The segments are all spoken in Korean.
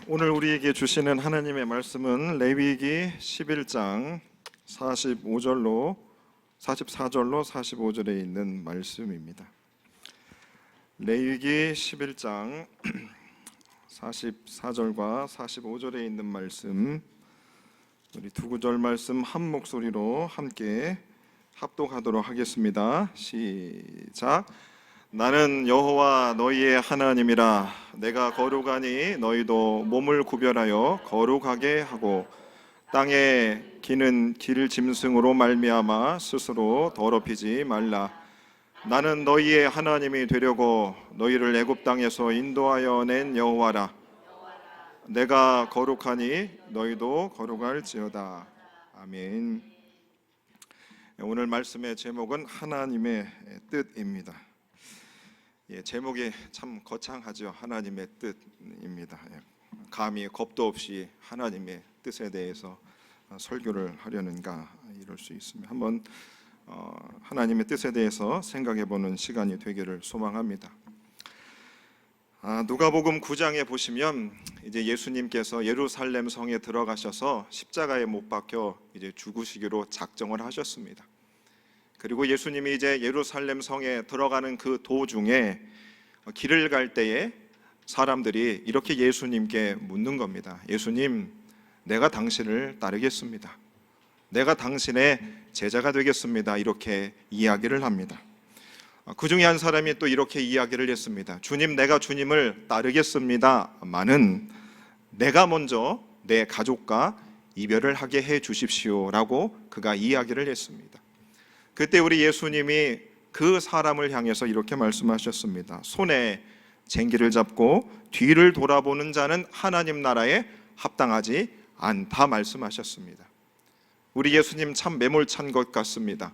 오늘 우리에게 주시는 하나님의 말씀은 레위기 11장 44절로 45절에 있는 말씀입니다. 레위기 11장 44절과 45절에 있는 말씀, 우리 두 구절 말씀 한 목소리로 함께 합독하도록 하겠습니다. 시작. 나는 여호와 너희의 하나님이라. 내가 거룩하니 너희도 몸을 구별하여 거룩하게 하고 땅에 기는 길 짐승으로 말미암아 스스로 더럽히지 말라. 나는 너희의 하나님이 되려고 너희를 애굽 땅에서 인도하여 낸 여호와라. 내가 거룩하니 너희도 거룩할지어다. 아멘. 오늘 말씀의 제목은 하나님의 뜻입니다. 제목이 참 거창하죠. 하나님의 뜻입니다. 감히 겁도 없이 하나님의 뜻에 대해서 설교를 하려는가 이럴 수 있습니다. 한번 하나님의 뜻에 대해서 생각해보는 시간이 되기를 소망합니다. 누가복음 9장에 보시면 이제 예수님께서 예루살렘 성에 들어가셔서 십자가에 못 박혀 이제 죽으시기로 작정을 하셨습니다. 그리고 예수님이 이제 예루살렘 성에 들어가는 그 도중에 길을 갈 때에 사람들이 이렇게 예수님께 묻는 겁니다. 예수님, 내가 당신을 따르겠습니다. 내가 당신의 제자가 되겠습니다. 이렇게 이야기를 합니다. 그 중에 한 사람이 또 이렇게 이야기를 했습니다. 주님, 내가 주님을 따르겠습니다마는 내가 먼저 내 가족과 이별을 하게 해 주십시오라고 그가 이야기를 했습니다. 그때 우리 예수님이 그 사람을 향해서 이렇게 말씀하셨습니다. 손에 쟁기를 잡고 뒤를 돌아보는 자는 하나님 나라에 합당하지 않다 말씀하셨습니다. 우리 예수님 참 매몰찬 것 같습니다.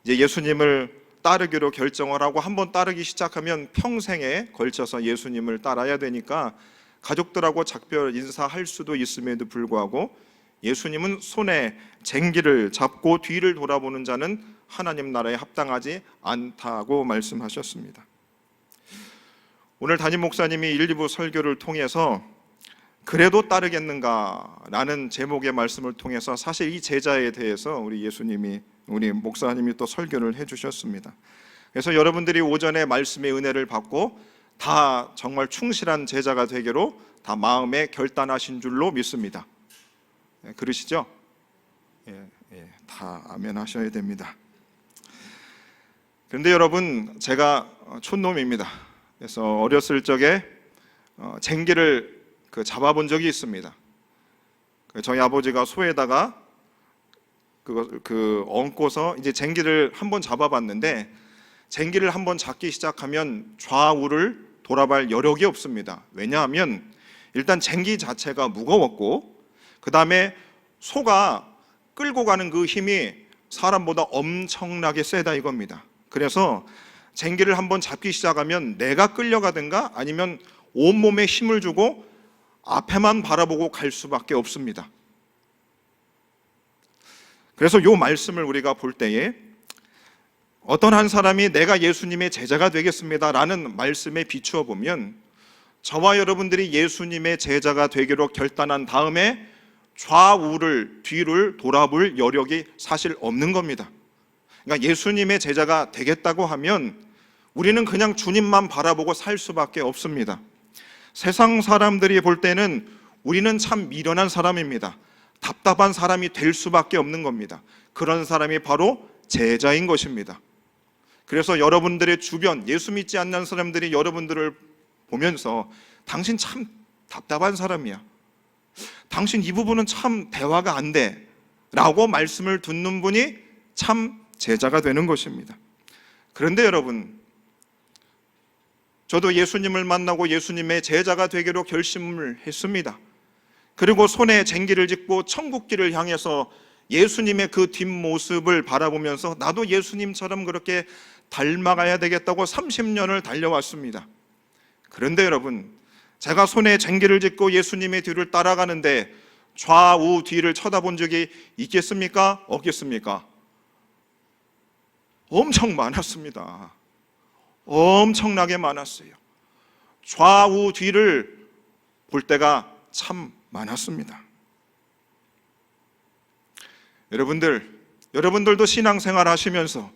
이제 예수님을 따르기로 결정을 하고 한번 따르기 시작하면 평생에 걸쳐서 예수님을 따라야 되니까 가족들하고 작별 인사할 수도 있음에도 불구하고 예수님은 손에 쟁기를 잡고 뒤를 돌아보는 자는 하나님 나라에 합당하지 않다고 말씀하셨습니다. 오늘 담임 목사님이 1, 2부 설교를 통해서 그래도 따르겠는가라는 제목의 말씀을 통해서 사실 이 제자에 대해서 우리 목사님이 또 설교를 해주셨습니다. 그래서 여러분들이 오전에 말씀의 은혜를 받고 다 정말 충실한 제자가 되기로 다 마음에 결단하신 줄로 믿습니다. 그러시죠? 다 아멘 하셔야 됩니다. 그런데 여러분, 제가 촌놈입니다. 그래서 어렸을 적에 쟁기를 잡아본 적이 있습니다. 저희 아버지가 소에다가 얹고서 이제 쟁기를 한번 잡아봤는데, 쟁기를 한번 잡기 시작하면 좌우를 돌아볼 여력이 없습니다. 왜냐하면 일단 쟁기 자체가 무거웠고, 그 다음에 소가 끌고 가는 그 힘이 사람보다 엄청나게 세다 이겁니다. 그래서 쟁기를 한번 잡기 시작하면 내가 끌려가든가 아니면 온몸에 힘을 주고 앞에만 바라보고 갈 수밖에 없습니다. 그래서 이 말씀을 우리가 볼 때에 어떤 한 사람이 내가 예수님의 제자가 되겠습니다 라는 말씀에 비추어 보면 저와 여러분들이 예수님의 제자가 되기로 결단한 다음에 좌우를 뒤를 돌아볼 여력이 사실 없는 겁니다. 그러니까 예수님의 제자가 되겠다고 하면 우리는 그냥 주님만 바라보고 살 수밖에 없습니다. 세상 사람들이 볼 때는 우리는 참 미련한 사람입니다. 답답한 사람이 될 수밖에 없는 겁니다. 그런 사람이 바로 제자인 것입니다. 그래서 여러분들의 주변 예수 믿지 않는 사람들이 여러분들을 보면서 당신 참 답답한 사람이야, 당신 이 부분은 참 대화가 안 돼 라고 말씀을 듣는 분이 참 제자가 되는 것입니다. 그런데 여러분, 저도 예수님을 만나고 예수님의 제자가 되기로 결심을 했습니다. 그리고 손에 쟁기를 짚고 천국길을 향해서 예수님의 그 뒷모습을 바라보면서 나도 예수님처럼 그렇게 닮아가야 되겠다고 30년을 달려왔습니다. 그런데 여러분, 제가 손에 쟁기를 짚고 예수님의 뒤를 따라가는데 좌우 뒤를 쳐다본 적이 있겠습니까? 없겠습니까? 엄청 볼 때가 참 많았습니다. 여러분들도 신앙생활 하시면서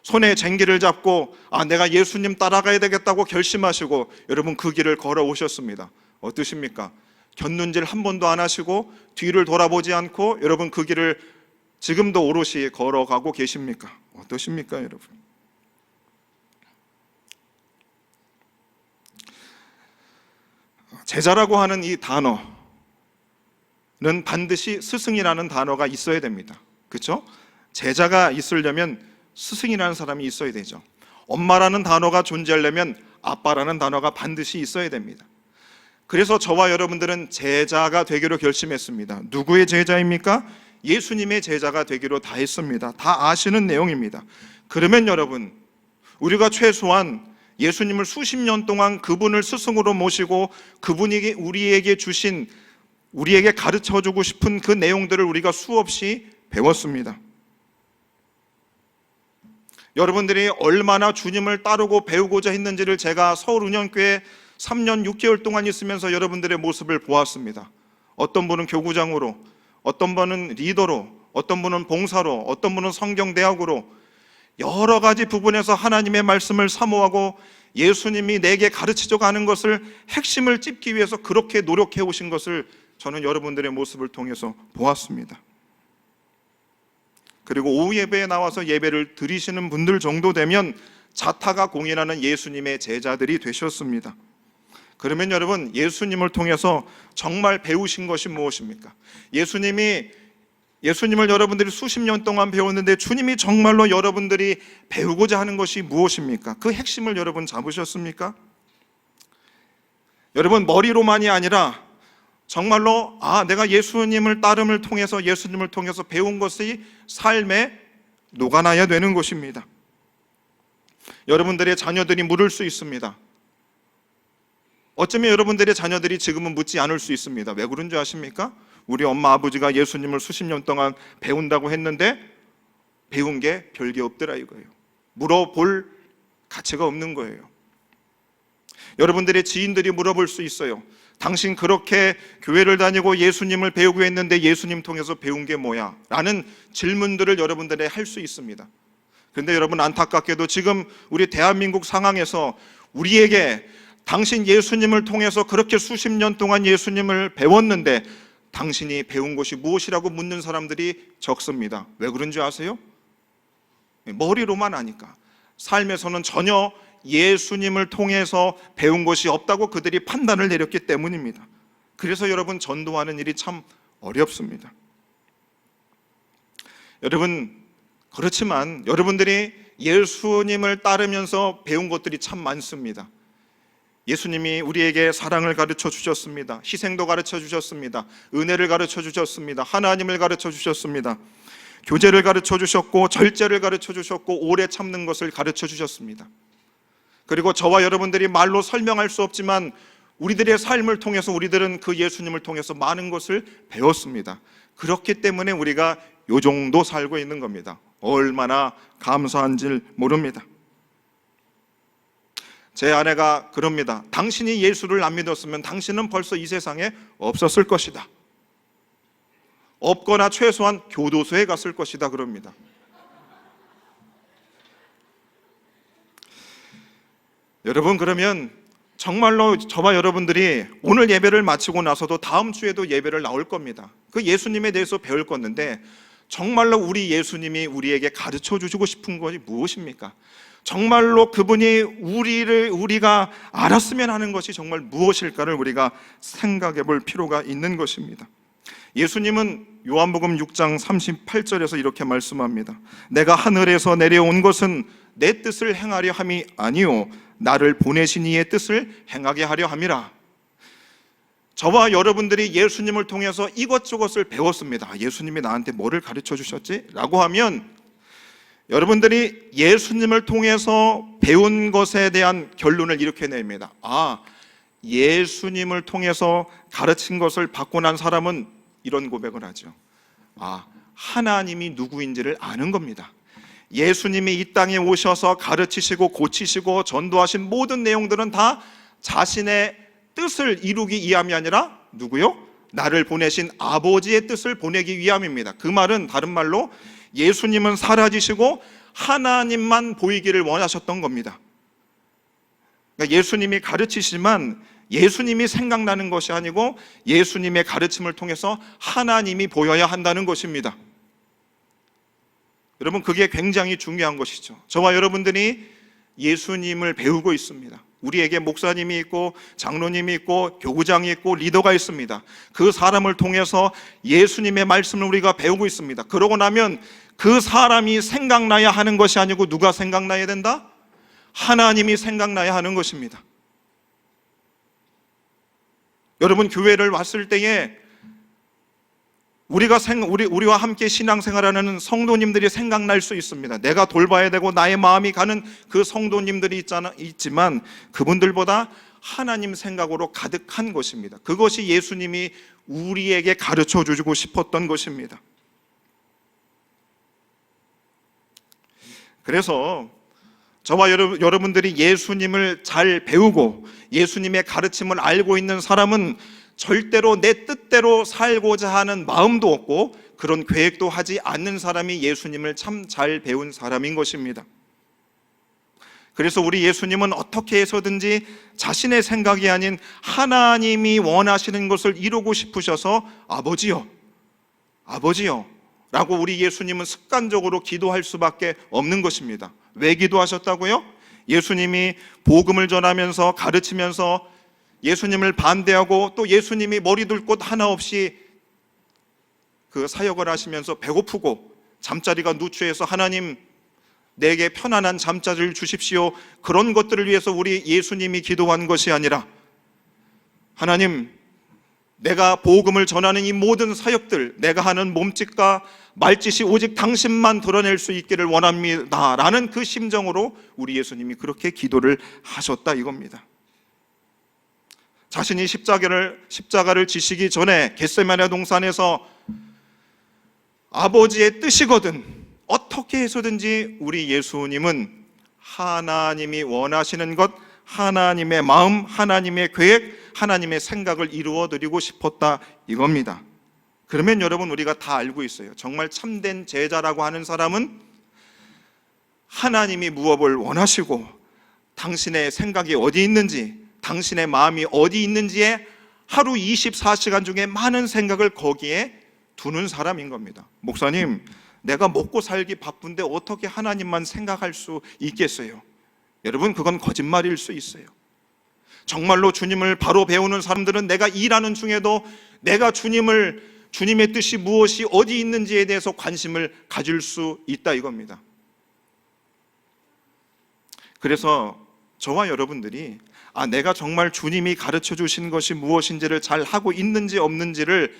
손에 쟁기를 잡고 내가 예수님 따라가야 되겠다고 결심하시고 여러분 그 길을 걸어오셨습니다. 어떠십니까? 곁눈질 한 번도 안 하시고 뒤를 돌아보지 않고 여러분 그 길을 지금도 오롯이 걸어가고 계십니까? 어떠십니까, 여러분? 제자라고 하는 이 단어는 반드시 스승이라는 단어가 있어야 됩니다. 그렇죠? 제자가 있으려면 스승이라는 사람이 있어야 되죠. 엄마라는 단어가 존재하려면 아빠라는 단어가 반드시 있어야 됩니다. 그래서 저와 여러분들은 제자가 되기로 결심했습니다. 누구의 제자입니까? 예수님의 제자가 되기로 다 했습니다. 다 아시는 내용입니다. 그러면 여러분, 우리가 최소한 예수님을 수십 년 동안 그분을 스승으로 모시고 그분이 우리에게 주신, 우리에게 가르쳐주고 싶은 그 내용들을 우리가 수없이 배웠습니다. 여러분들이 얼마나 주님을 따르고 배우고자 했는지를 제가 서울운영교회 3년 6개월 동안 있으면서 여러분들의 모습을 보았습니다. 어떤 분은 교구장으로, 어떤 분은 리더로, 어떤 분은 봉사로, 어떤 분은 성경대학으로 여러 가지 부분에서 하나님의 말씀을 사모하고 예수님이 내게 가르치려 가는 것을 핵심을 찝기 위해서 그렇게 노력해 오신 것을 저는 여러분들의 모습을 통해서 보았습니다. 그리고 오후 예배에 나와서 예배를 드리시는 분들 정도 되면 자타가 공인하는 예수님의 제자들이 되셨습니다. 그러면 여러분, 예수님을 통해서 정말 배우신 것이 무엇입니까? 예수님을 여러분들이 수십 년 동안 배웠는데 주님이 정말로 여러분들이 배우고자 하는 것이 무엇입니까? 그 핵심을 여러분 잡으셨습니까? 여러분, 머리로만이 아니라 정말로 내가 예수님을 따름을 통해서, 예수님을 통해서 배운 것이 삶에 녹아나야 되는 것입니다. 여러분들의 자녀들이 물을 수 있습니다. 어쩌면 여러분들의 자녀들이 지금은 묻지 않을 수 있습니다. 왜 그런 줄 아십니까? 우리 엄마 아버지가 예수님을 수십 년 동안 배운다고 했는데 배운 게 별게 없더라 이거예요. 물어볼 가치가 없는 거예요. 여러분들의 지인들이 물어볼 수 있어요. 당신 그렇게 교회를 다니고 예수님을 배우고 했는데 예수님 통해서 배운 게 뭐야? 라는 질문들을 여러분들이 할 수 있습니다. 그런데 여러분, 안타깝게도 지금 우리 대한민국 상황에서 우리에게 당신 예수님을 통해서 그렇게 수십 년 동안 예수님을 배웠는데 당신이 배운 것이 무엇이라고 묻는 사람들이 적습니다. 왜 그런 줄 아세요? 머리로만 아니까. 삶에서는 전혀 예수님을 통해서 배운 것이 없다고 그들이 판단을 내렸기 때문입니다. 그래서 여러분, 전도하는 일이 참 어렵습니다. 여러분, 그렇지만 여러분들이 예수님을 따르면서 배운 것들이 참 많습니다. 예수님이 우리에게 사랑을 가르쳐 주셨습니다. 희생도 가르쳐 주셨습니다. 은혜를 가르쳐 주셨습니다. 하나님을 가르쳐 주셨습니다. 교제를 가르쳐 주셨고 절제를 가르쳐 주셨고 오래 참는 것을 가르쳐 주셨습니다. 그리고 저와 여러분들이 말로 설명할 수 없지만 우리들의 삶을 통해서 우리들은 그 예수님을 통해서 많은 것을 배웠습니다. 그렇기 때문에 우리가 요 정도 살고 있는 겁니다. 얼마나 감사한지 모릅니다. 제 아내가 그럽니다. 당신이 예수를 안 믿었으면 당신은 벌써 이 세상에 없었을 것이다. 없거나 최소한 교도소에 갔을 것이다 그럽니다. 여러분, 그러면 정말로 저와 여러분들이 오늘 예배를 마치고 나서도 다음 주에도 예배를 나올 겁니다. 그 예수님에 대해서 배울 건데 정말로 우리 예수님이 우리에게 가르쳐 주시고 싶은 것이 무엇입니까? 정말로 그분이 우리가 알았으면 하는 것이 정말 무엇일까를 우리가 생각해 볼 필요가 있는 것입니다. 예수님은 요한복음 6장 38절에서 이렇게 말씀합니다. 내가 하늘에서 내려온 것은 내 뜻을 행하려 함이 아니요 나를 보내신 이의 뜻을 행하게 하려 함이라. 저와 여러분들이 예수님을 통해서 이것저것을 배웠습니다. 예수님이 나한테 뭐를 가르쳐 주셨지? 라고 하면 여러분들이 예수님을 통해서 배운 것에 대한 결론을 이렇게 냅니다. 예수님을 통해서 가르친 것을 받고 난 사람은 이런 고백을 하죠. 하나님이 누구인지를 아는 겁니다. 예수님이 이 땅에 오셔서 가르치시고 고치시고 전도하신 모든 내용들은 다 자신의 뜻을 이루기 위함이 아니라 누구요? 나를 보내신 아버지의 뜻을 보내기 위함입니다. 그 말은 다른 말로 예수님은 사라지시고 하나님만 보이기를 원하셨던 겁니다. 그러니까 예수님이 가르치시지만 예수님이 생각나는 것이 아니고 예수님의 가르침을 통해서 하나님이 보여야 한다는 것입니다. 여러분, 그게 굉장히 중요한 것이죠. 저와 여러분들이 예수님을 배우고 있습니다. 우리에게 목사님이 있고 장로님이 있고 교구장이 있고 리더가 있습니다. 그 사람을 통해서 예수님의 말씀을 우리가 배우고 있습니다. 그러고 나면 그 사람이 생각나야 하는 것이 아니고 누가 생각나야 된다? 하나님이 생각나야 하는 것입니다. 여러분, 교회를 왔을 때에 우리와 함께 신앙생활하는 성도님들이 생각날 수 있습니다. 내가 돌봐야 되고 나의 마음이 가는 그 성도님들이 있지만 그분들보다 하나님 생각으로 가득한 것입니다. 그것이 예수님이 우리에게 가르쳐 주고 싶었던 것입니다. 그래서 저와 여러분들이 예수님을 잘 배우고 예수님의 가르침을 알고 있는 사람은 절대로 내 뜻대로 살고자 하는 마음도 없고 그런 계획도 하지 않는 사람이 예수님을 참 잘 배운 사람인 것입니다. 그래서 우리 예수님은 어떻게 해서든지 자신의 생각이 아닌 하나님이 원하시는 것을 이루고 싶으셔서 아버지요, 아버지요 라고 우리 예수님은 습관적으로 기도할 수밖에 없는 것입니다. 왜 기도하셨다고요? 예수님이 복음을 전하면서 가르치면서 예수님을 반대하고 또 예수님이 머리 둘 곳 하나 없이 그 사역을 하시면서 배고프고 잠자리가 누추해서 하나님 내게 편안한 잠자리를 주십시오, 그런 것들을 위해서 우리 예수님이 기도한 것이 아니라 하나님, 내가 복음을 전하는 이 모든 사역들, 내가 하는 몸짓과 말짓이 오직 당신만 드러낼 수 있기를 원합니다 라는 그 심정으로 우리 예수님이 그렇게 기도를 하셨다 이겁니다. 자신이 십자가를 지시기 전에 겟세마네 동산에서 아버지의 뜻이거든 어떻게 해서든지 우리 예수님은 하나님이 원하시는 것, 하나님의 마음, 하나님의 계획, 하나님의 생각을 이루어드리고 싶었다 이겁니다. 그러면 여러분, 우리가 다 알고 있어요. 정말 참된 제자라고 하는 사람은 하나님이 무엇을 원하시고 당신의 생각이 어디 있는지, 당신의 마음이 어디 있는지에 하루 24시간 중에 많은 생각을 거기에 두는 사람인 겁니다. 목사님, 내가 먹고 살기 바쁜데 어떻게 하나님만 생각할 수 있겠어요? 여러분, 그건 거짓말일 수 있어요. 정말로 주님을 바로 배우는 사람들은 내가 일하는 중에도 내가 주님의 뜻이 무엇이 어디 있는지에 대해서 관심을 가질 수 있다 이겁니다. 그래서 저와 여러분들이 내가 정말 주님이 가르쳐 주신 것이 무엇인지를 잘 하고 있는지 없는지를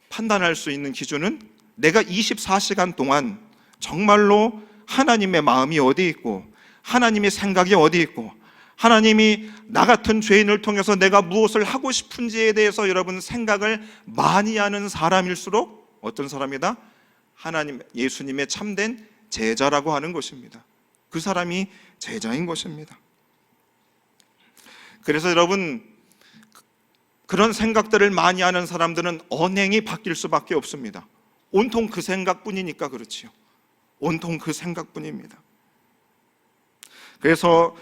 판단할 수 있는 기준은 내가 24시간 동안 정말로 하나님의 마음이 어디 있고 하나님의 생각이 어디 있고 하나님이 나 같은 죄인을 통해서 내가 무엇을 하고 싶은지에 대해서 여러분 생각을 많이 하는 사람일수록 어떤 사람이다? 하나님, 예수님의 참된 제자라고 하는 것입니다. 그 사람이 제자인 것입니다. 그래서 여러분, 그런 생각들을 많이 하는 사람들은 언행이 바뀔 수밖에 없습니다. 온통 그 생각뿐이니까 그렇지요. 온통 그 생각뿐입니다. 그래서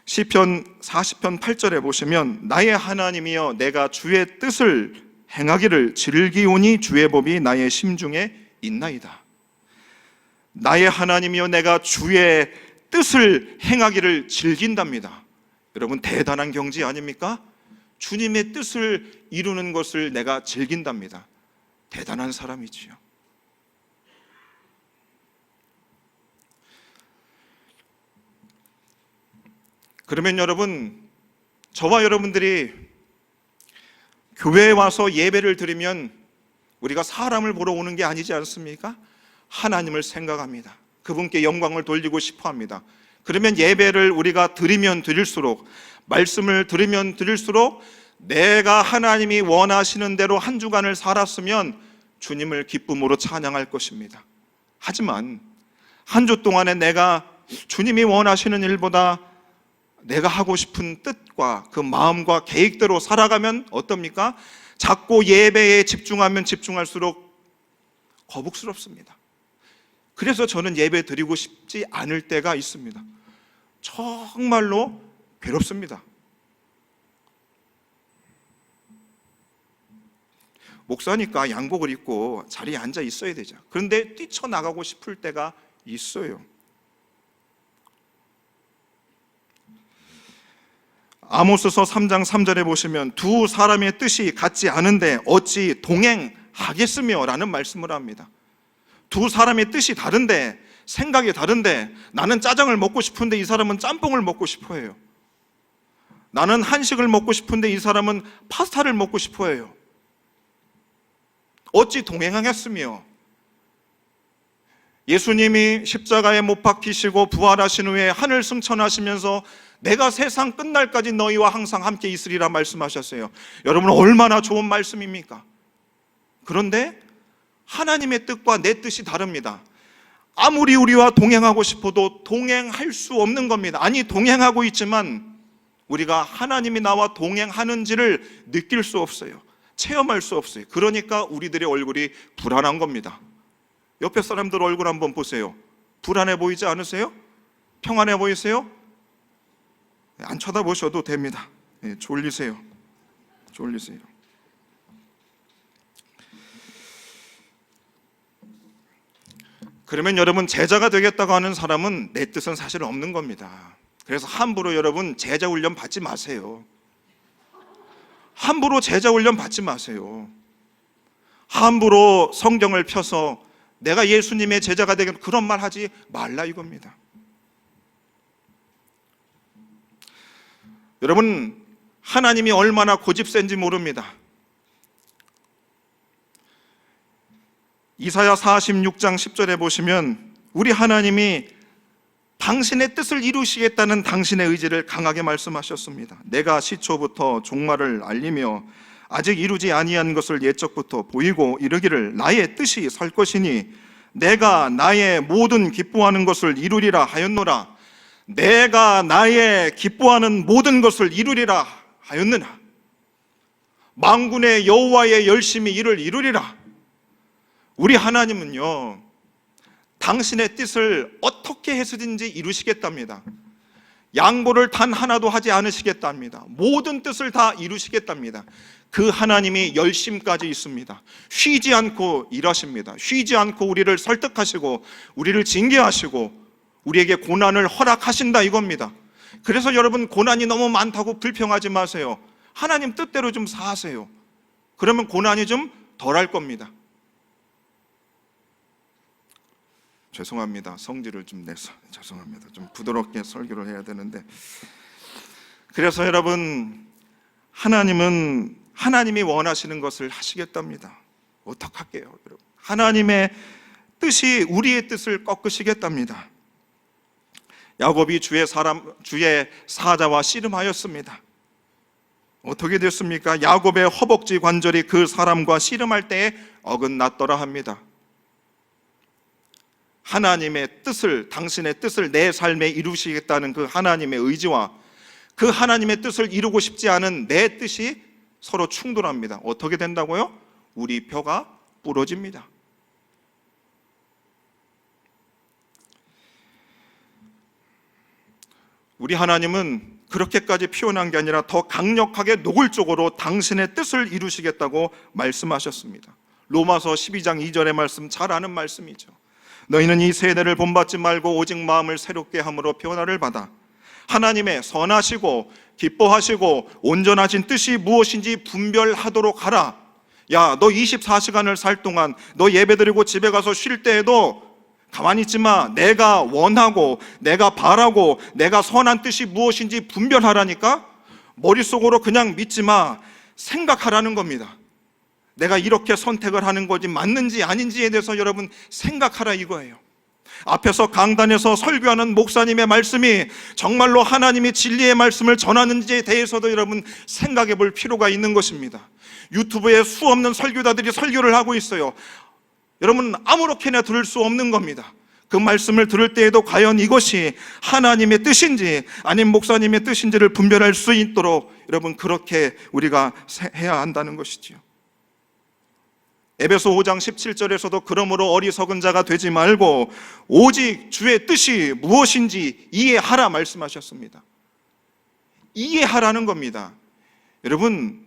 시편 40편 8절에 보시면 나의 하나님이여 내가 주의 뜻을 행하기를 즐기오니 주의 법이 나의 심중에 있나이다. 나의 하나님이여 내가 주의 뜻을 행하기를 즐긴답니다. 여러분, 대단한 경지 아닙니까? 주님의 뜻을 이루는 것을 내가 즐긴답니다. 대단한 사람이지요. 그러면 여러분, 저와 여러분들이 교회에 와서 예배를 드리면 우리가 사람을 보러 오는 게 아니지 않습니까? 하나님을 생각합니다. 그분께 영광을 돌리고 싶어 합니다. 그러면 예배를 우리가 드리면 드릴수록, 말씀을 들으면 들을수록 내가 하나님이 원하시는 대로 한 주간을 살았으면 주님을 기쁨으로 찬양할 것입니다. 하지만 한 주 동안에 내가 주님이 원하시는 일보다 내가 하고 싶은 뜻과 그 마음과 계획대로 살아가면 어떻습니까? 자꾸 예배에 집중하면 집중할수록 거북스럽습니다. 그래서 저는 예배 드리고 싶지 않을 때가 있습니다. 정말로 괴롭습니다. 목사니까 양복을 입고 자리에 앉아 있어야 되죠. 그런데 뛰쳐나가고 싶을 때가 있어요. 아모스서 3장 3절에 보시면 두 사람의 뜻이 같지 않은데 어찌 동행하겠으며 라는 말씀을 합니다. 두 사람의 뜻이 다른데, 생각이 다른데, 나는 짜장을 먹고 싶은데 이 사람은 짬뽕을 먹고 싶어 해요. 나는 한식을 먹고 싶은데 이 사람은 파스타를 먹고 싶어 해요. 어찌 동행하겠으며. 예수님이 십자가에 못 박히시고 부활하신 후에 하늘 승천하시면서 내가 세상 끝날까지 너희와 항상 함께 있으리라 말씀하셨어요. 여러분, 얼마나 좋은 말씀입니까? 그런데 하나님의 뜻과 내 뜻이 다릅니다. 아무리 우리와 동행하고 싶어도 동행할 수 없는 겁니다. 아니, 동행하고 있지만 우리가 하나님이 나와 동행하는지를 느낄 수 없어요. 체험할 수 없어요. 그러니까 우리들의 얼굴이 불안한 겁니다. 옆에 사람들 얼굴 한번 보세요. 불안해 보이지 않으세요? 평안해 보이세요? 안 쳐다보셔도 됩니다. 졸리세요. 그러면 여러분, 제자가 되겠다고 하는 사람은 내 뜻은 사실 없는 겁니다. 그래서 함부로 여러분 제자 훈련 받지 마세요. 함부로 제자 훈련 받지 마세요. 함부로 성경을 펴서 내가 예수님의 제자가 되겠다 그런 말 하지 말라 이겁니다. 여러분, 하나님이 얼마나 고집센지 모릅니다. 이사야 46장 10절에 보시면 우리 하나님이 당신의 뜻을 이루시겠다는 당신의 의지를 강하게 말씀하셨습니다. 내가 시초부터 종말을 알리며 아직 이루지 아니한 것을 예적부터 보이고 이르기를 나의 뜻이 설 것이니 내가 나의 모든 기뻐하는 것을 이루리라 하였노라. 내가 나의 기뻐하는 모든 것을 이루리라 하였느냐. 만군의 여호와의 열심히 이를 이루리라. 우리 하나님은요, 당신의 뜻을 어떻게 해서든지 이루시겠답니다. 양보를 단 하나도 하지 않으시겠답니다. 모든 뜻을 다 이루시겠답니다. 그 하나님이 열심까지 있습니다. 쉬지 않고 일하십니다. 쉬지 않고 우리를 설득하시고 우리를 징계하시고 우리에게 고난을 허락하신다 이겁니다. 그래서 여러분, 고난이 너무 많다고 불평하지 마세요. 하나님 뜻대로 좀 사세요. 그러면 고난이 좀 덜할 겁니다. 죄송합니다. 성질을 좀 내서 죄송합니다. 좀 부드럽게 설교를 해야 되는데, 그래서 여러분, 하나님이 원하시는 것을 하시겠답니다. 어떡할게요, 여러분? 하나님의 뜻이 우리의 뜻을 꺾으시겠답니다. 야곱이 주의 사자와 씨름하였습니다. 어떻게 됐습니까? 야곱의 허벅지 관절이 그 사람과 씨름할 때에 어긋났더라 합니다. 하나님의 뜻을, 당신의 뜻을 내 삶에 이루시겠다는 그 하나님의 의지와 그 하나님의 뜻을 이루고 싶지 않은 내 뜻이 서로 충돌합니다. 어떻게 된다고요? 우리 뼈가 부러집니다. 우리 하나님은 그렇게까지 표현한 게 아니라 더 강력하게 노골적으로 당신의 뜻을 이루시겠다고 말씀하셨습니다. 로마서 12장 2절의 말씀, 잘 아는 말씀이죠. 너희는 이 세대를 본받지 말고 오직 마음을 새롭게 함으로 변화를 받아 하나님의 선하시고 기뻐하시고 온전하신 뜻이 무엇인지 분별하도록 하라. 야, 너 24시간을 살 동안 너 예배드리고 집에 가서 쉴 때에도 가만히 있지 마. 내가 원하고 내가 바라고 내가 선한 뜻이 무엇인지 분별하라니까. 머릿속으로 그냥 믿지 마. 생각하라는 겁니다. 내가 이렇게 선택을 하는 거지 맞는지 아닌지에 대해서 여러분 생각하라 이거예요. 앞에서 강단에서 설교하는 목사님의 말씀이 정말로 하나님이 진리의 말씀을 전하는지에 대해서도 여러분 생각해 볼 필요가 있는 것입니다. 유튜브에 수없는 설교자들이 설교를 하고 있어요. 여러분 아무렇게나 들을 수 없는 겁니다. 그 말씀을 들을 때에도 과연 이것이 하나님의 뜻인지 아니면 목사님의 뜻인지를 분별할 수 있도록 여러분 그렇게 우리가 해야 한다는 것이지요. 에베소 5장 17절에서도 그러므로 어리석은 자가 되지 말고 오직 주의 뜻이 무엇인지 이해하라 말씀하셨습니다. 이해하라는 겁니다. 여러분,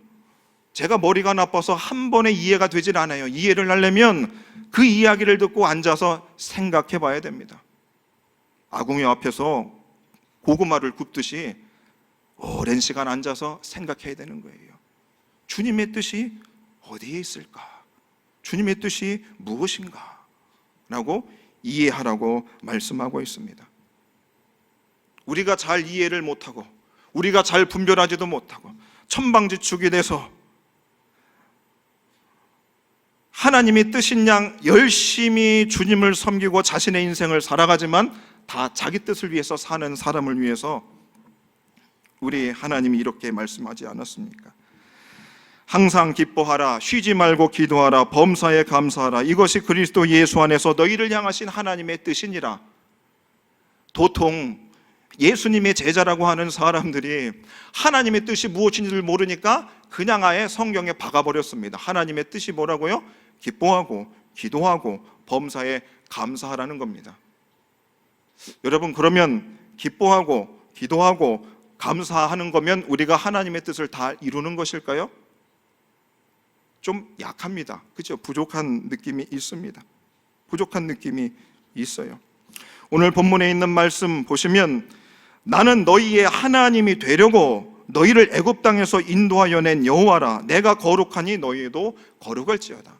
제가 머리가 나빠서 한 번에 이해가 되질 않아요. 이해를 하려면 그 이야기를 듣고 앉아서 생각해 봐야 됩니다. 아궁이 앞에서 고구마를 굽듯이 오랜 시간 앉아서 생각해야 되는 거예요. 주님의 뜻이 어디에 있을까? 주님의 뜻이 무엇인가? 라고 이해하라고 말씀하고 있습니다. 우리가 잘 이해를 못하고 우리가 잘 분별하지도 못하고 천방지축이 돼서 하나님이 뜻인 양 열심히 주님을 섬기고 자신의 인생을 살아가지만 다 자기 뜻을 위해서 사는 사람을 위해서 우리 하나님이 이렇게 말씀하지 않았습니까? 항상 기뻐하라, 쉬지 말고 기도하라, 범사에 감사하라. 이것이 그리스도 예수 안에서 너희를 향하신 하나님의 뜻이니라. 도통 예수님의 제자라고 하는 사람들이 하나님의 뜻이 무엇인지를 모르니까 그냥 아예 성경에 박아버렸습니다. 하나님의 뜻이 뭐라고요? 기뻐하고 기도하고 범사에 감사하라는 겁니다. 여러분, 그러면 기뻐하고 기도하고 감사하는 거면 우리가 하나님의 뜻을 다 이루는 것일까요? 좀 약합니다. 그렇죠? 부족한 느낌이 있습니다. 부족한 느낌이 있어요. 오늘 본문에 있는 말씀 보시면 나는 너희의 하나님이 되려고 너희를 애굽 땅에서 인도하여 낸 여호와라. 내가 거룩하니 너희도 거룩할지어다.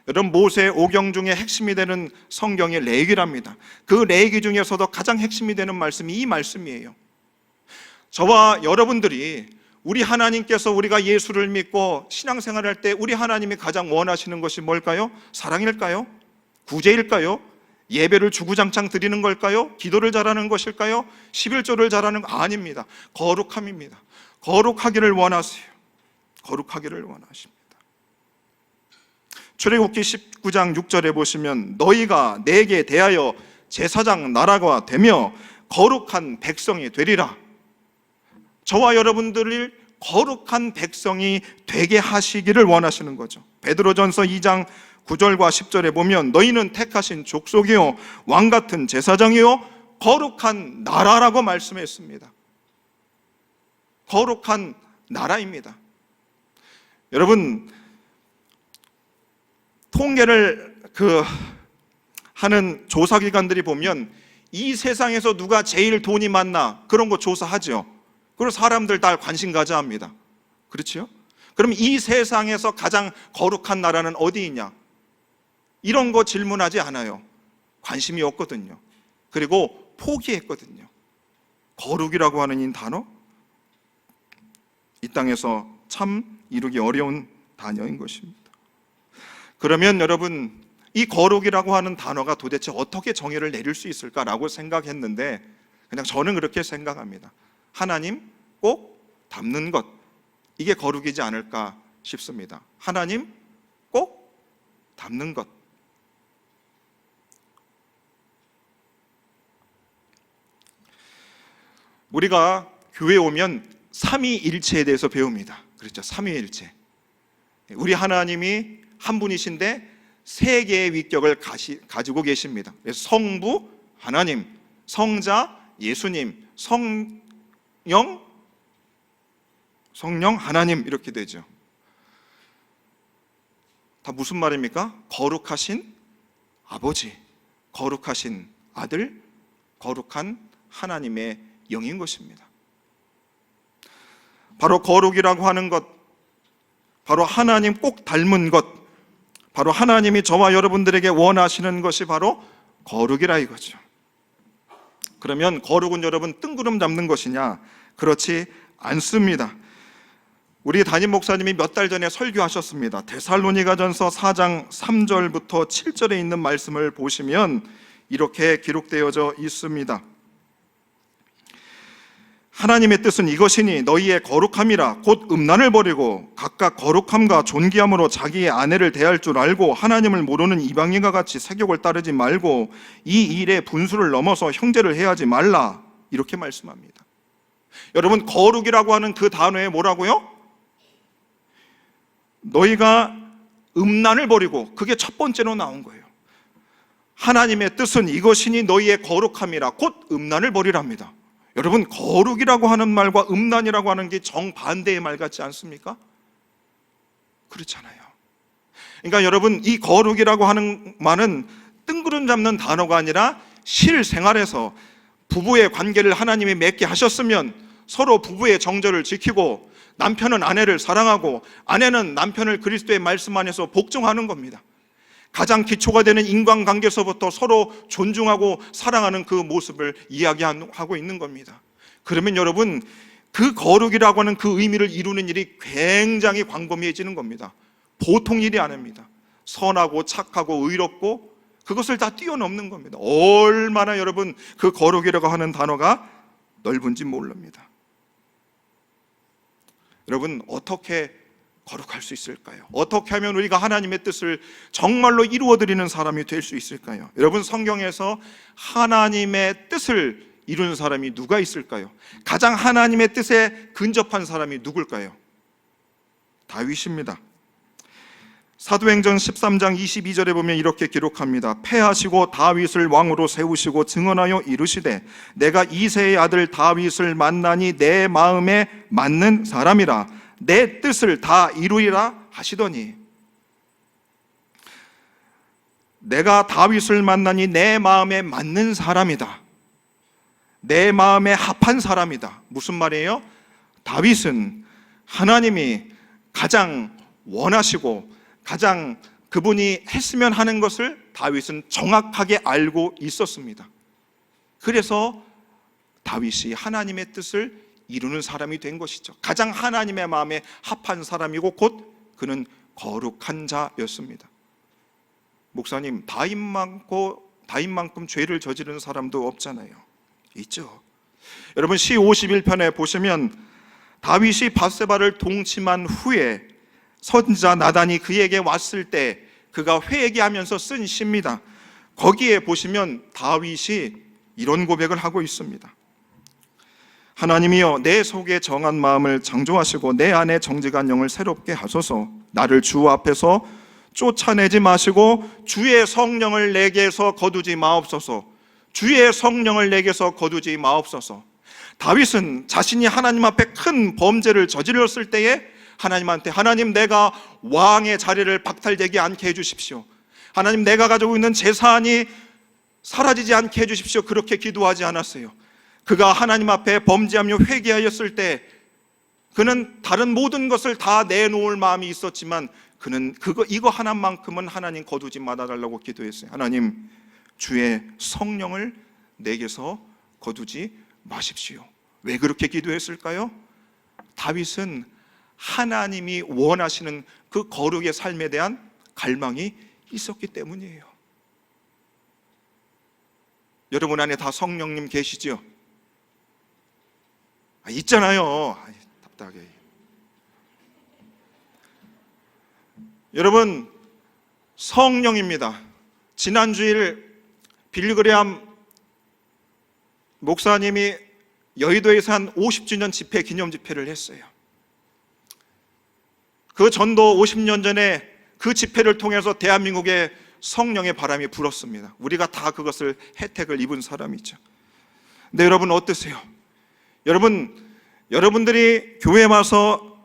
여러분, 모세 오경 중에 핵심이 되는 성경이 레위기랍니다. 그 레위기 중에서도 가장 핵심이 되는 말씀이 이 말씀이에요. 저와 여러분들이 우리 하나님께서 우리가 예수를 믿고 신앙생활할 때 우리 하나님이 가장 원하시는 것이 뭘까요? 사랑일까요? 구제일까요? 예배를 주구장창 드리는 걸까요? 기도를 잘하는 것일까요? 11조를 잘하는 거 아닙니다. 거룩함입니다. 거룩하기를 원하세요. 거룩하기를 원하십니다. 출애굽기 19장 6절에 보시면 너희가 내게 대하여 제사장 나라가 되며 거룩한 백성이 되리라. 저와 여러분들을 거룩한 백성이 되게 하시기를 원하시는 거죠. 베드로전서 2장 9절과 10절에 보면 너희는 택하신 족속이요 왕같은 제사장이요 거룩한 나라라고 말씀했습니다. 거룩한 나라입니다. 여러분, 통계를 하는 조사기관들이 보면 이 세상에서 누가 제일 돈이 많나 그런 거 조사하죠. 그리고 사람들 다 관심 가져야 합니다. 그렇죠? 그럼 이 세상에서 가장 거룩한 나라는 어디 있냐? 이런 거 질문하지 않아요. 관심이 없거든요. 그리고 포기했거든요. 거룩이라고 하는 이 단어, 이 땅에서 참 이루기 어려운 단어인 것입니다. 그러면 여러분, 이 거룩이라고 하는 단어가 도대체 어떻게 정의를 내릴 수 있을까라고 생각했는데 그냥 저는 그렇게 생각합니다. 하나님 꼭 닮는 것, 이게 거룩이지 않을까 싶습니다. 하나님 꼭 닮는 것. 우리가 교회에 오면 삼위일체에 대해서 배웁니다. 그렇죠? 삼위일체. 우리 하나님이 한 분이신데 세 개의 위격을 가지고 계십니다. 그래서 성부 하나님, 성자 예수님, 성령 하나님 이렇게 되죠. 다 무슨 말입니까? 거룩하신 아버지, 거룩하신 아들, 거룩한 하나님의 영인 것입니다. 바로 거룩이라고 하는 것, 바로 하나님 꼭 닮은 것, 바로 하나님이 저와 여러분들에게 원하시는 것이 바로 거룩이라 이거죠. 그러면 거룩은 여러분 뜬구름 잡는 것이냐? 그렇지 않습니다. 우리 담임 목사님이 몇 달 전에 설교하셨습니다. 데살로니가전서 4장 3절부터 7절에 있는 말씀을 보시면 이렇게 기록되어져 있습니다. 하나님의 뜻은 이것이니 너희의 거룩함이라 곧 음란을 버리고 각각 거룩함과 존귀함으로 자기의 아내를 대할 줄 알고 하나님을 모르는 이방인과 같이 세욕을 따르지 말고 이 일에 분수를 넘어서 형제를 해하지 말라, 이렇게 말씀합니다. 여러분, 거룩이라고 하는 그 단어에 뭐라고요? 너희가 음란을 버리고, 그게 첫 번째로 나온 거예요. 하나님의 뜻은 이것이니 너희의 거룩함이라 곧 음란을 버리랍니다. 여러분, 거룩이라고 하는 말과 음란이라고 하는 게 정반대의 말 같지 않습니까? 그렇잖아요. 그러니까 여러분, 이 거룩이라고 하는 말은 뜬구름 잡는 단어가 아니라 실생활에서 부부의 관계를 하나님이 맺게 하셨으면 서로 부부의 정절을 지키고, 남편은 아내를 사랑하고 아내는 남편을 그리스도의 말씀 안에서 복종하는 겁니다. 가장 기초가 되는 인간관계에서부터 서로 존중하고 사랑하는 그 모습을 이야기하고 있는 겁니다. 그러면 여러분, 그 거룩이라고 하는 그 의미를 이루는 일이 굉장히 광범위해지는 겁니다. 보통 일이 아닙니다. 선하고 착하고 의롭고 그것을 다 뛰어넘는 겁니다. 얼마나 여러분 그 거룩이라고 하는 단어가 넓은지 모릅니다. 여러분, 어떻게 거룩할 수 있을까요? 어떻게 하면 우리가 하나님의 뜻을 정말로 이루어드리는 사람이 될 수 있을까요? 여러분, 성경에서 하나님의 뜻을 이루는 사람이 누가 있을까요? 가장 하나님의 뜻에 근접한 사람이 누굴까요? 다윗입니다. 사도행전 13장 22절에 보면 이렇게 기록합니다. 패하시고 다윗을 왕으로 세우시고 증언하여 이르시되 내가 이새의 아들 다윗을 만나니 내 마음에 맞는 사람이라 내 뜻을 다 이루리라 하시더니, 내가 다윗을 만나니 내 마음에 맞는 사람이다, 내 마음에 합한 사람이다. 무슨 말이에요? 다윗은 하나님이 가장 원하시고 가장 그분이 했으면 하는 것을 다윗은 정확하게 알고 있었습니다. 그래서 다윗이 하나님의 뜻을 이루는 사람이 된 것이죠. 가장 하나님의 마음에 합한 사람이고 곧 그는 거룩한 자였습니다. 목사님, 다윗만큼 죄를 저지른 사람도 없잖아요. 있죠. 여러분, 시 51편에 보시면 다윗이 밧세바를 동침한 후에 선지자 나단이 그에게 왔을 때 그가 회개하면서 쓴 시입니다. 거기에 보시면 다윗이 이런 고백을 하고 있습니다. 하나님이여, 내 속에 정한 마음을 창조하시고 내 안에 정직한 영을 새롭게 하소서. 나를 주 앞에서 쫓아내지 마시고 주의 성령을 내게서 거두지 마옵소서. 주의 성령을 내게서 거두지 마옵소서. 다윗은 자신이 하나님 앞에 큰 범죄를 저질렀을 때에 하나님한테, 하나님, 내가 왕의 자리를 박탈되지 않게 해주십시오. 하나님, 내가 가지고 있는 재산이 사라지지 않게 해주십시오. 그렇게 기도하지 않았어요. 그가 하나님 앞에 범죄하며 회개하였을 때 그는 다른 모든 것을 다 내놓을 마음이 있었지만 그는 이거 하나만큼은 하나님 거두지 말아달라고 기도했어요. 하나님, 주의 성령을 내게서 거두지 마십시오. 왜 그렇게 기도했을까요? 다윗은 하나님이 원하시는 그 거룩의 삶에 대한 갈망이 있었기 때문이에요. 여러분 안에 다 성령님 계시죠? 있잖아요. 답답하게. 여러분, 성령입니다. 지난주일 빌리그레암 목사님이 여의도에서 한 50주년 집회 기념 집회를 했어요. 그 전도 50년 전에 그 집회를 통해서 대한민국에 성령의 바람이 불었습니다. 우리가 다 그것을 혜택을 입은 사람이죠. 근데 여러분 어떠세요? 여러분들이 교회에 와서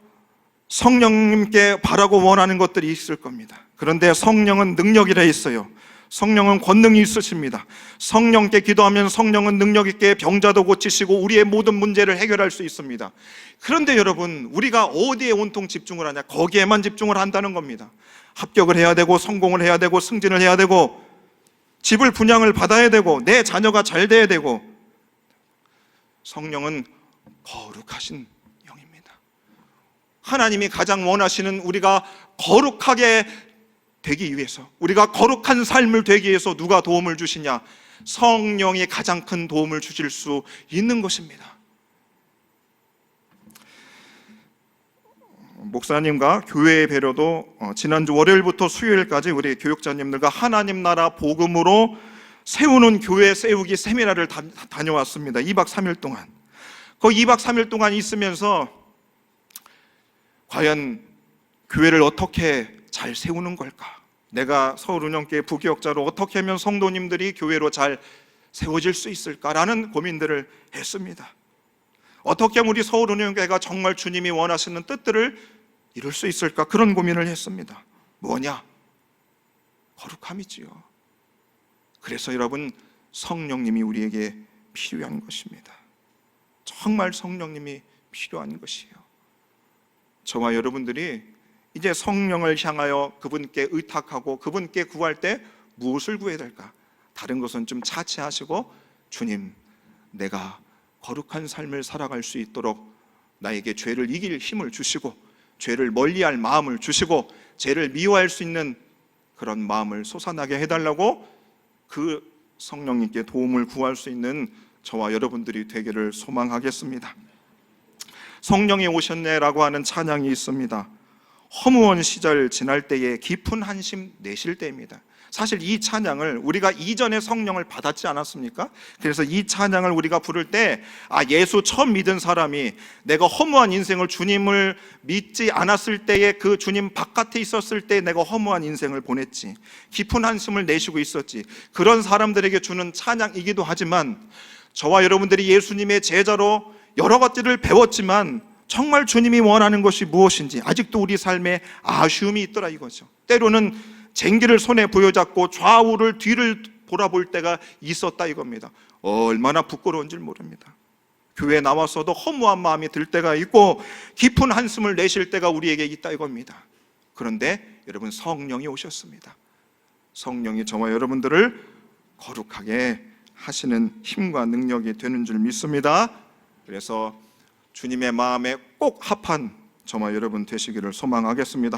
성령님께 바라고 원하는 것들이 있을 겁니다. 그런데 성령은 능력이라 했어요. 성령은 권능이 있으십니다. 성령께 기도하면 성령은 능력 있게 병자도 고치시고 우리의 모든 문제를 해결할 수 있습니다. 그런데 여러분, 우리가 어디에 온통 집중을 하냐? 거기에만 집중을 한다는 겁니다. 합격을 해야 되고 성공을 해야 되고 승진을 해야 되고 집을 분양을 받아야 되고 내 자녀가 잘 돼야 되고. 성령은 거룩하신 영입니다. 하나님이 가장 원하시는 우리가 거룩하게 되기 위해서, 우리가 거룩한 삶을 되기 위해서 누가 도움을 주시냐? 성령이 가장 큰 도움을 주실 수 있는 것입니다. 목사님과 교회의 배려도 지난주 월요일부터 수요일까지 우리 교육자님들과 하나님 나라 복음으로 세우는 교회 세우기 세미나를 다녀왔습니다. 2박 3일 동안. 그 2박 3일 동안 있으면서 과연 교회를 어떻게 잘 세우는 걸까? 내가 서울운영교회 부교역자로 어떻게 하면 성도님들이 교회로 잘 세워질 수 있을까라는 고민들을 했습니다. 어떻게 하면 우리 서울운영교회가 정말 주님이 원하시는 뜻들을 이룰 수 있을까? 그런 고민을 했습니다. 뭐냐? 거룩함이지요. 그래서 여러분, 성령님이 우리에게 필요한 것입니다. 정말 성령님이 필요한 것이에요. 저와 여러분들이 이제 성령을 향하여 그분께 의탁하고 그분께 구할 때 무엇을 구해야 될까? 다른 것은 좀 차치하시고, 주님, 내가 거룩한 삶을 살아갈 수 있도록 나에게 죄를 이길 힘을 주시고, 죄를 멀리할 마음을 주시고, 죄를 미워할 수 있는 그런 마음을 솟아나게 해달라고 그 성령님께 도움을 구할 수 있는 저와 여러분들이 되기를 소망하겠습니다. 성령이 오셨네라고 하는 찬양이 있습니다. 허무원 시절 지날 때에 깊은 한심 내실 때입니다. 사실 이 찬양을 우리가 이전에 성령을 받았지 않았습니까? 그래서 이 찬양을 우리가 부를 때 예수 처음 믿은 사람이 내가 허무한 인생을, 주님을 믿지 않았을 때에 그 주님 바깥에 있었을 때 내가 허무한 인생을 보냈지, 깊은 한숨을 내쉬고 있었지, 그런 사람들에게 주는 찬양이기도 하지만, 저와 여러분들이 예수님의 제자로 여러 가지를 배웠지만 정말 주님이 원하는 것이 무엇인지 아직도 우리 삶에 아쉬움이 있더라 이거죠. 때로는 쟁기를 손에 부여잡고 좌우를 뒤를 돌아볼 때가 있었다 이겁니다. 얼마나 부끄러운지 모릅니다. 교회에 나와서도 허무한 마음이 들 때가 있고 깊은 한숨을 내쉴 때가 우리에게 있다 이겁니다. 그런데 여러분, 성령이 오셨습니다. 성령이 저와 여러분들을 거룩하게 하시는 힘과 능력이 되는 줄 믿습니다. 그래서 주님의 마음에 꼭 합한 저와 여러분 되시기를 소망하겠습니다.